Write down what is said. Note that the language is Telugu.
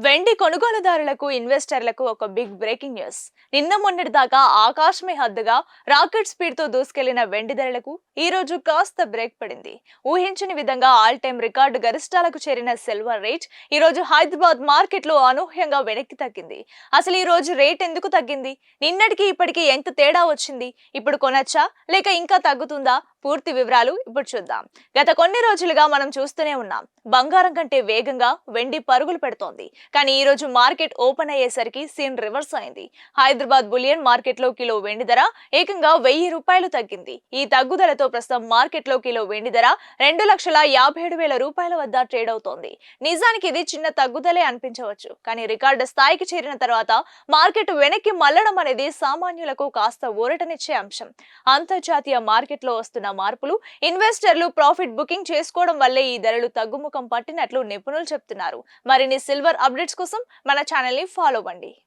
వెండి కొనుగోలుదారులకు ఇన్వెస్టర్లకు ఒక బిగ్ బ్రేకింగ్ న్యూస్. నిన్న మొన్నటి దాకా ఆకాశమే హద్దుగా రాకెట్ స్పీడ్ తో దూసుకెళ్లిన వెండి ధరలకు ఈ రోజు కాస్త బ్రేక్ పడింది. ఊహించని విధంగా ఆల్ టైమ్ రికార్డు గరిష్టాలకు చేరిన సిల్వర్ రేట్ ఈ రోజు హైదరాబాద్ మార్కెట్ లో అనూహ్యంగా వెనక్కి తగ్గింది. అసలు ఈ రోజు రేట్ ఎందుకు తగ్గింది? నిన్నటికి ఇప్పటికి ఎంత తేడా వచ్చింది? ఇప్పుడు కొనొచ్చా లేక ఇంకా తగ్గుతుందా? పూర్తి వివరాలు ఇప్పుడు చూద్దాం. గత కొన్ని రోజులుగా మనం చూస్తూనే ఉన్నాం, బంగారం కంటే వేగంగా వెండి పరుగులు పెడుతోంది. కానీ ఈ రోజు మార్కెట్ ఓపెన్ అయ్యేసరికి సీన్ రివర్స్ అయింది. హైదరాబాద్ బులియన్ మార్కెట్ లో కిలో వెండి ధర ఏకంగా ₹1000 తగ్గింది. ఈ తగ్గుదలతో ప్రస్తుతం మార్కెట్ లో కిలో వెండి ధర ₹2,57,000 వద్ద ట్రేడ్ అవుతోంది. నిజానికి ఇది చిన్న తగ్గుదలే అనిపించవచ్చు, కానీ రికార్డు స్థాయికి చేరిన తర్వాత మార్కెట్ వెనక్కి మళ్లడం అనేది సామాన్యులకు కాస్త ఊరటనిచ్చే అంశం. అంతర్జాతీయ మార్కెట్ లో వస్తున్న మార్పులు, ఇన్వెస్టర్లు ప్రాఫిట్ బుకింగ్ చేసుకోవడం వల్లే ఈ ధరలు తగ్గుముఖం పట్టినట్లు నిపుణులు చెప్తున్నారు. మరిన్ని సిల్వర్ అప్డేట్స్ కోసం మన ఛానల్ ని ఫాలో అవ్వండి.